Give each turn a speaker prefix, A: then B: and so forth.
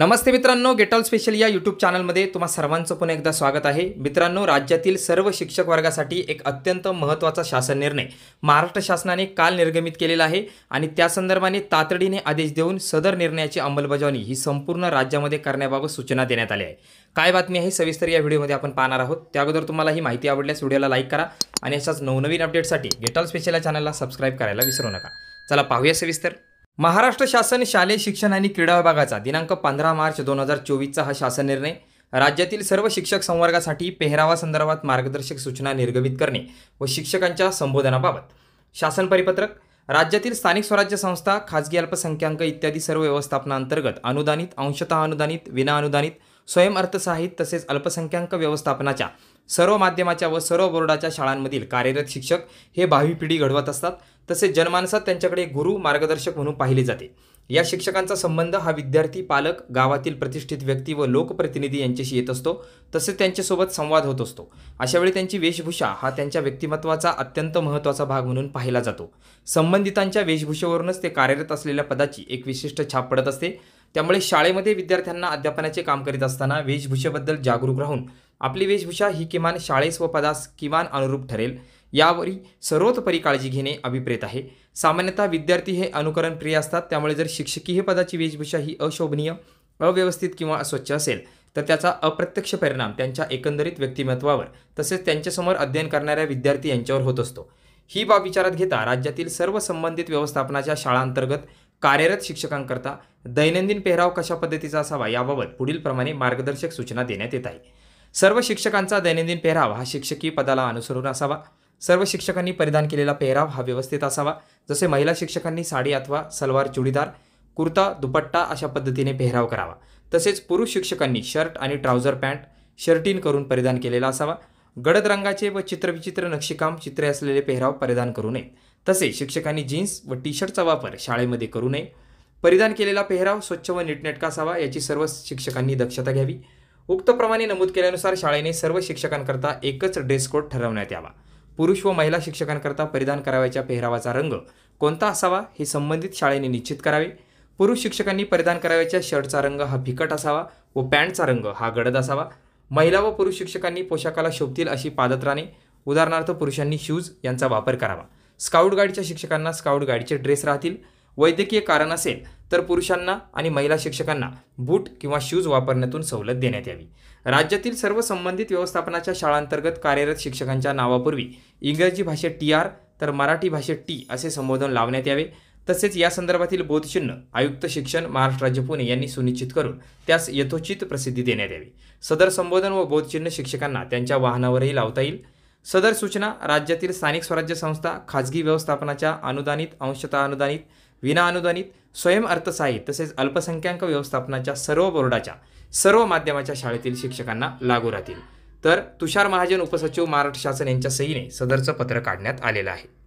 A: नमस्ते मित्रांनो, get all special या YouTube चॅनलमध्ये तुम्हा सर्वांचं पुन्हा एकदा स्वागत आहे। मित्रांनो, राज्यातील सर्व शिक्षक वर्गासाठी एक अत्यंत महत्त्वाचा शासन निर्णय महाराष्ट्र शासनाने काल निर्गमित केलेला आहे आणि त्या संदर्भाने तातडीने आदेश देऊन सदर निर्णयाची अंमलबजावणी ही संपूर्ण राज्यामध्ये करण्याबाबत सूचना देण्यात आली आहे। काय बातमी आहे सविस्तर या व्हिडिओमध्ये आपण पाहणार आहोत। त्याअगोदर तुम्हाला ही माहिती आवडल्यास व्हिडिओला लाईक करा आणि अशाच नवनवीन अपडेटसाठी गेट ऑल स्पेशल या चॅनलला सबस्क्राइब करायला विसरू नका। चला पाहूया सविस्तर। महाराष्ट्र शासन शालेय शिक्षण आणि क्रीडा विभागाचा दिनांक 15 मार्च 2024 हा शासन निर्णय राज्यातील सर्व शिक्षक संवर्गासाठी पेहरावासंदर्भात मार्गदर्शक सूचना निर्गमित करणे व शिक्षकांच्या संबोधनाबाबत शासन परिपत्रक राज्यातील स्थानिक स्वराज्य संस्था, खाजगी अल्पसंख्याक इत्यादी सर्व व्यवस्थापनांतर्गत अनुदानित, अंशतः अनुदानित, विनाअनुदानित, स्वयं अर्थसहाय्यित तसेच अल्पसंख्याक व्यवस्थापनाच्या सर्व माध्यमाच्या व सर्व बोर्डाच्या शाळांमधील कार्यरत शिक्षक हे भावी पिढी घडवत असतात। तसेच जनमानसात त्यांच्याकडे गुरु, मार्गदर्शक म्हणून पाहिले जाते। या शिक्षकांचा संबंध हा विद्यार्थी, पालक, गावातील प्रतिष्ठित व्यक्ती व लोकप्रतिनिधी यांच्याशी येत असतो। तसेच त्यांच्यासोबत संवाद होत असतो। अशावेळी त्यांची वेशभूषा हा त्यांच्या व्यक्तिमत्वाचा अत्यंत महत्त्वाचा भाग म्हणून पाहिला जातो। संबंधितांच्या वेशभूषेवरूनच ते कार्यरत असलेल्या पदाची एक विशिष्ट छाप पडत असते। त्यामुळे शाळेमध्ये विद्यार्थ्यांना अध्यापनाचे काम करीत असताना वेशभूषेबद्दल जागरूक राहून आपली वेशभूषा ही किमान शाळेस व पदास किमान अनुरूप ठरेल यावरी सर्वतोपरी काळजी घेणे अभिप्रेत आहे। सामान्यतः विद्यार्थी हे अनुकरणप्रिय असतात। त्यामुळे जर शिक्षकी हे पदाची वेशभूषा ही अशोभनीय, अव्यवस्थित किंवा अस्वच्छ असेल तर त्याचा अप्रत्यक्ष परिणाम त्यांच्या एकंदरीत व्यक्तिमत्वावर तसेच त्यांच्यासमोर अध्ययन करणाऱ्या विद्यार्थी यांच्यावर होत असतो। ही बाब विचारात घेता राज्यातील सर्व संबंधित व्यवस्थापनाच्या शाळांतर्गत कार्यरत शिक्षकांकरता दैनंदिन पेहराव कशा पद्धतीचा असावा याबाबत पुढील प्रमाणे मार्गदर्शक सूचना देण्यात येत आहे। सर्व शिक्षकांचा दैनंदिन पेहराव हा शिक्षकी पदाला अनुसरून असावा। सर्व शिक्षकांनी परिधान केलेला पेहराव हा व्यवस्थित असावा। जसे महिला शिक्षकांनी साडी अथवा सलवार, चुडीदार, कुर्ता, दुपट्टा अशा पद्धतीने पेहराव करावा। तसेच पुरुष शिक्षकांनी शर्ट आणि ट्राउझर पॅन्ट शर्टीन करून परिधान केलेला असावा। गडद रंगाचे व चित्रविचित्र नक्षीकाम चित्रे असलेले पेहराव परिधान करू नये। तसेच शिक्षकांनी जीन्स व टी शर्टचा वापर शाळेमध्ये करू नये। परिधान केलेला पेहराव स्वच्छ व नीटनेटका असावा याची सर्व शिक्षकांनी दक्षता घ्यावी। उक्तप्रमाणे नमूद केल्यानुसार शाळेने सर्व शिक्षकांकरता एकच ड्रेस कोड ठरवण्यात यावा। पुरुष व महिला शिक्षकांकरता परिधान करावयाच्या पेहरावाचा रंग कोणता असावा हे संबंधित शाळेने निश्चित करावे। पुरुष शिक्षकांनी परिधान करावयाच्या शर्टचा रंग हा फिकट असावा व पॅन्टचा रंग हा गडद असावा। महिला व पुरुष शिक्षकांनी पोशाखाला शोभतील अशी पादत्राणे, उदाहरणार्थ पुरुषांनी शूज यांचा वापर करावा। स्काउट गाईडच्या शिक्षकांना स्काउट गाईडचे ड्रेस राहतील। वैद्यकीय कारण असेल तर पुरुषांना आणि महिला शिक्षकांना बूट किंवा शूज वापरण्यातून सवलत देण्यात यावी। राज्यातील सर्व संबंधित व्यवस्थापनाच्या शाळांतर्गत कार्यरत शिक्षकांच्या नावापूर्वी इंग्रजी भाषेत TR तर मराठी भाषेत T असे संबोधन लावण्यात यावे। तसेच या संदर्भातील बोधचिन्ह आयुक्त शिक्षण महाराष्ट्र राज्य पुणे यांनी सुनिश्चित करून त्यास यथोचित प्रसिद्धी देण्यात यावी। सदर संबोधन व बोधचिन्ह शिक्षकांना त्यांच्या वाहनावरही लावता येईल। सदर सूचना राज्यातील स्थानिक स्वराज्य संस्था, खाजगी व्यवस्थापनाच्या अनुदानित, अंशतः अनुदानित, विनाअनुदानित, स्वयं अर्थसहाय्यित तसेच अल्पसंख्याक व्यवस्थापनाच्या सर्व बोर्डाच्या सर्व माध्यमाच्या शाळेतील शिक्षकांना लागू राहतील। तर तुषार महाजन, उपसचिव, महाराष्ट्र शासन यांच्या सहीने सदरचं पत्र काढण्यात आलेलं आहे।